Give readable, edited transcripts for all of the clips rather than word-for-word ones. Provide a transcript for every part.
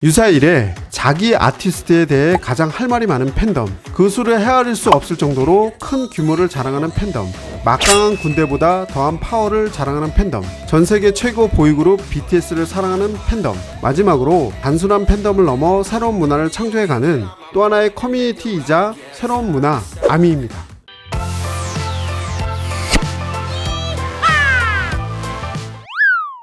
유사일에 자기 아티스트에 대해 가장 할 말이 많은 팬덤, 그 수를 헤아릴 수 없을 정도로 큰 규모를 자랑하는 팬덤, 막강한 군대보다 더한 파워를 자랑하는 팬덤, 전세계 최고 보이그룹 BTS를 사랑하는 팬덤, 마지막으로 단순한 팬덤을 넘어 새로운 문화를 창조해가는 또 하나의 커뮤니티이자 새로운 문화, 아미입니다.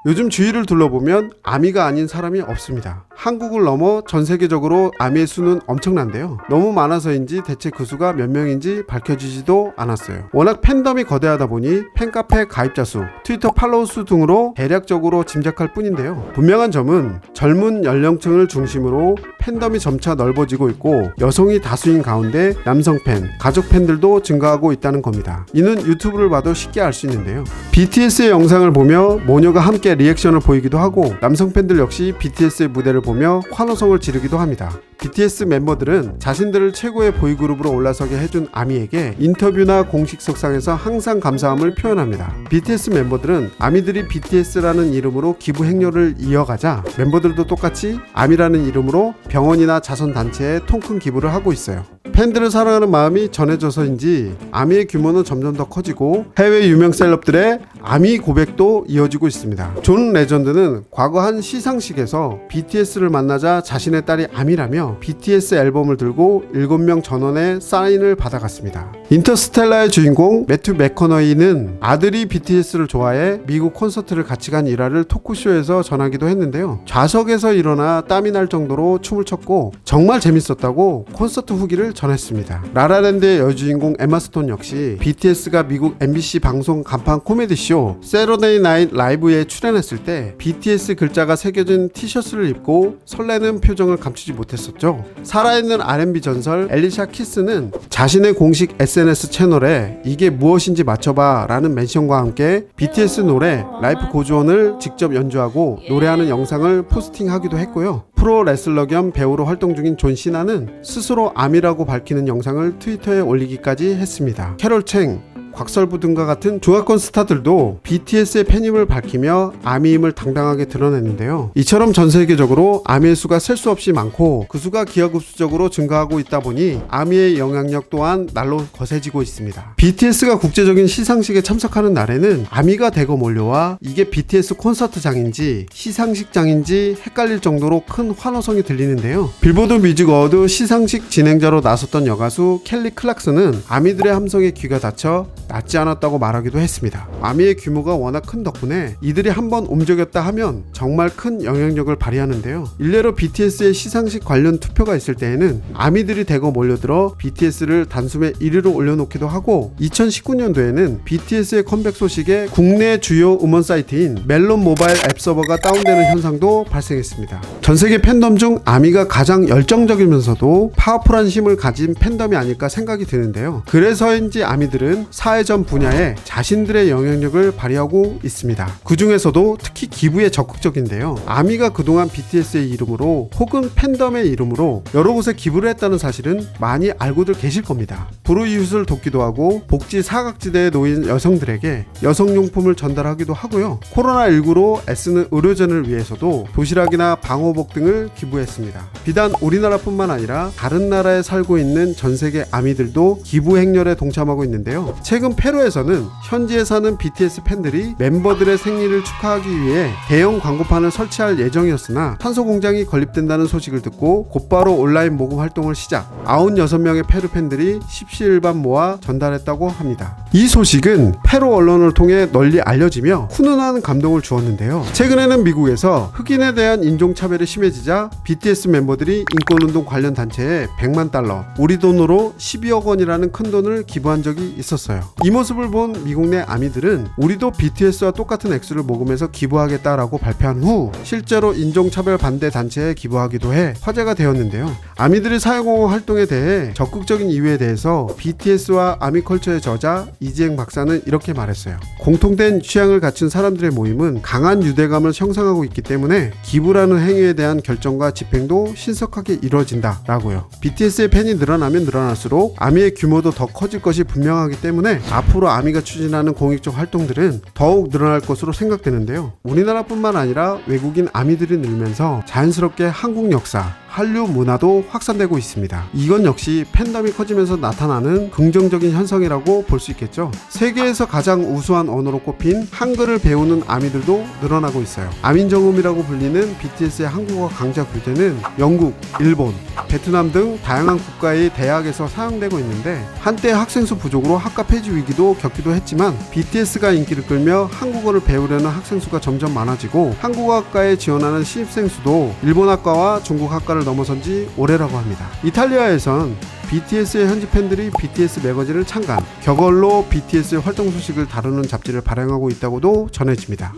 요즘 주위를 둘러보면 아미가 아닌 사람이 없습니다. 한국을 넘어 전 세계적으로 아미의 수는 엄청난데요. 너무 많아서인지 대체 그 수가 몇 명인지 밝혀지지도 않았어요. 워낙 팬덤이 거대하다 보니 팬카페 가입자 수, 트위터 팔로우 수 등으로 대략적으로 짐작할 뿐인데요. 분명한 점은 젊은 연령층을 중심으로 팬덤이 점차 넓어지고 있고 여성이 다수인 가운데 남성 팬, 가족 팬들도 증가하고 있다는 겁니다. 이는 유튜브를 봐도 쉽게 알 수 있는데요. BTS의 영상을 보며 모녀가 함께 리액션을 보이기도 하고 남성 팬들 역시 BTS의 무대를 보며 환호성을 지르기도 합니다. BTS 멤버들은 자신들을 최고의 보이그룹으로 올라서게 해준 아미에게 인터뷰나 공식 석상에서 항상 감사함을 표현합니다. BTS 멤버들은 아미들이 BTS라는 이름으로 기부 행렬을 이어가자 멤버들도 똑같이 아미라는 이름으로 병원이나 자선단체에 통큰 기부를 하고 있어요. 팬들을 사랑하는 마음이 전해져서인지 아미의 규모는 점점 더 커지고 해외 유명 셀럽들의 아미 고백도 이어지고 있습니다. 존 레전드는 과거 한 시상식에서 BTS를 만나자 자신의 딸이 아미라며 BTS 앨범을 들고 7명 전원의 사인을 받아갔습니다. 인터스텔라의 주인공 매튜 맥커너이는 아들이 BTS를 좋아해 미국 콘서트를 같이 간 일화를 토크쇼에서 전하기도 했는데요. 좌석에서 일어나 땀이 날 정도로 춤을 췄고 정말 재밌었다고 콘서트 후기를 전했습니다. 라라랜드의 여주인공 에마 스톤 역시 BTS가 미국 MBC 방송 간판 코미디쇼 세러데이 나잇 라이브에 출연했을 때 BTS 글자가 새겨진 티셔츠를 입고 설레는 표정을 감추지 못했었죠. 살아있는 R&B 전설 엘리샤 키스는 자신의 공식 SNS 채널에 이게 무엇인지 맞춰봐 라는 멘션과 함께 BTS 노래 라이프 고즈온을 직접 연주하고 노래하는 영상을 포스팅하기도 했고요. 프로 레슬러 겸 배우로 활동 중인 존 시나는 스스로 아미라고 밝히는 영상을 트위터에 올리기까지 했습니다. 캐롤 챙, 곽설부 등과 같은 중화권 스타들도 BTS의 팬임을 밝히며 아미임을 당당하게 드러냈는데요. 이처럼 전 세계적으로 아미의 수가 셀 수 없이 많고 그 수가 기하급수적으로 증가하고 있다 보니 아미의 영향력 또한 날로 거세지고 있습니다. BTS가 국제적인 시상식에 참석하는 날에는 아미가 대거 몰려와 이게 BTS 콘서트장인지 시상식장인지 헷갈릴 정도로 큰 환호성이 들리는데요. 빌보드 뮤직 어워드 시상식 진행자로 나섰던 여가수 켈리 클락슨은 아미들의 함성에 귀가 닫혀 낫지 않았다고 말하기도 했습니다. 아미의 규모가 워낙 큰 덕분에 이들이 한번 움직였다 하면 정말 큰 영향력을 발휘하는데요. 일례로 BTS의 시상식 관련 투표가 있을 때에는 아미들이 대거 몰려들어 BTS를 단숨에 1위로 올려놓기도 하고 2019년도에는 BTS의 컴백 소식에 국내 주요 음원 사이트인 멜론 모바일 앱 서버가 다운되는 현상도 발생했습니다. 전세계 팬덤 중 아미가 가장 열정적이면서도 파워풀한 힘을 가진 팬덤이 아닐까 생각이 드는데요. 그래서인지 아미들은 사회전 분야에 자신들의 영향력을 발휘하고 있습니다. 그 중에서도 특히 기부에 적극적인데요. 아미가 그동안 BTS의 이름으로 혹은 팬덤의 이름으로 여러 곳에 기부를 했다는 사실은 많이 알고들 계실 겁니다. 불우이웃을 돕기도 하고 복지 사각지대에 놓인 여성들에게 여성용품을 전달하기도 하고요. 코로나19로 애쓰는 의료진을 위해서도 도시락이나 방호복 등을 기부했습니다. 비단 우리나라뿐만 아니라 다른 나라에 살고 있는 전세계 아미들도 기부 행렬에 동참하고 있는데요. 최근 페루에서는 현지에 사는 BTS 팬들이 멤버들의 생일을 축하하기 위해 대형 광고판을 설치할 예정이었으나 탄소 공장이 건립된다는 소식을 듣고 곧바로 온라인 모금 활동을 시작. 96명의 페루 팬들이 십시일반 모아 전달했다고 합니다. 이 소식은 페루 언론을 통해 널리 알려지며 훈훈한 감동을 주었는데요. 최근에는 미국에서 흑인에 대한 인종차별이 심해지자 BTS 멤버들이 인권운동 관련 단체에 100만 달러, 우리 돈으로 12억 원이라는 큰 돈을 기부한 적이 있었어요. 이 모습을 본 미국 내 아미들은 우리도 BTS와 똑같은 액수를 모금해서 기부하겠다라고 발표한 후 실제로 인종차별 반대 단체에 기부하기도 해 화제가 되었는데요. 아미들이 사회공헌 활동에 대해 적극적인 이유에 대해서 BTS와 아미컬처의 저자 이지행 박사는 이렇게 말했어요. 공통된 취향을 갖춘 사람들의 모임은 강한 유대감을 형성하고 있기 때문에 기부라는 행위에 대한 결정과 집행도 신속하게 이루어진다 라고요. BTS의 팬이 늘어나면 늘어날수록 아미의 규모도 더 커질 것이 분명하기 때문에 앞으로 아미가 추진하는 공익적 활동들은 더욱 늘어날 것으로 생각되는데요. 우리나라뿐만 아니라 외국인 아미들이 늘면서 자연스럽게 한국 역사, 한류 문화도 확산되고 있습니다. 이건 역시 팬덤이 커지면서 나타나는 긍정적인 현상이라고 볼 수 있겠죠. 세계에서 가장 우수한 언어로 꼽힌 한글을 배우는 아미들도 늘어나고 있어요. 아민정음이라고 불리는 BTS의 한국어 강좌 교재는 영국, 일본, 베트남 등 다양한 국가의 대학에서 사용되고 있는데 한때 학생 수 부족으로 학과 폐지 위기도 겪기도 했지만 BTS가 인기를 끌며 한국어를 배우려는 학생 수가 점점 많아지고 한국어학과에 지원하는 신입생 수도 일본 학과와 중국 학과를 넘어선 지 오래라고 합니다. 이탈리아에선 BTS의 현지 팬들이 BTS 매거진을 창간, 격언로 BTS의 활동 소식을 다루는 잡지를 발행하고 있다고도 전해집니다.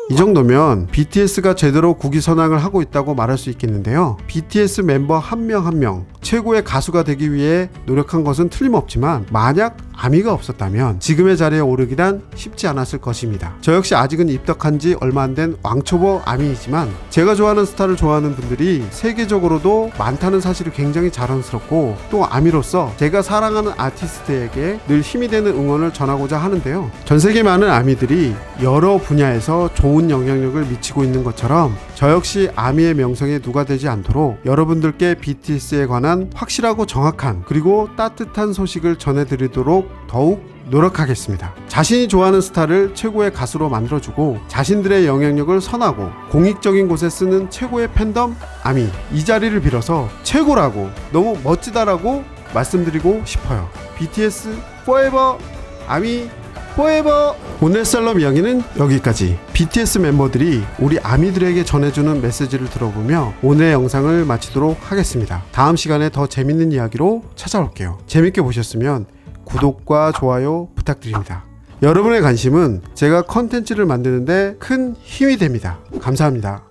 이 정도면 BTS가 제대로 국위 선양을 하고 있다고 말할 수 있겠는데요. BTS 멤버 한 명 한 명 최고의 가수가 되기 위해 노력한 것은 틀림없지만 만약 아미가 없었다면 지금의 자리에 오르기란 쉽지 않았을 것입니다. 저 역시 아직은 입덕한 지 얼마 안 된 왕초보 아미이지만 제가 좋아하는 스타를 좋아하는 분들이 세계적으로도 많다는 사실이 굉장히 자랑스럽고 또 아미로서 제가 사랑하는 아티스트에게 늘 힘이 되는 응원을 전하고자 하는데요. 전 세계 많은 아미들이 여러 분야에서 좋은 영향력을 미치고 있는 것처럼 저 역시 아미의 명성에 누가 되지 않도록 여러분들께 BTS에 관한 확실하고 정확한 그리고 따뜻한 소식을 전해드리도록 더욱 노력하겠습니다. 자신이 좋아하는 스타를 최고의 가수로 만들어주고 자신들의 영향력을 선하고 공익적인 곳에 쓰는 최고의 팬덤 아미, 이 자리를 빌어서 최고라고 너무 멋지다라고 말씀드리고 싶어요. BTS forever, 아미 forever. 오늘 셀럽 이야기는 여기까지. BTS 멤버들이 우리 아미들에게 전해주는 메시지를 들어보며 오늘의 영상을 마치도록 하겠습니다. 다음 시간에 더 재밌는 이야기로 찾아올게요. 재밌게 보셨으면 구독과 좋아요 부탁드립니다. 여러분의 관심은 제가 컨텐츠를 만드는데 큰 힘이 됩니다. 감사합니다.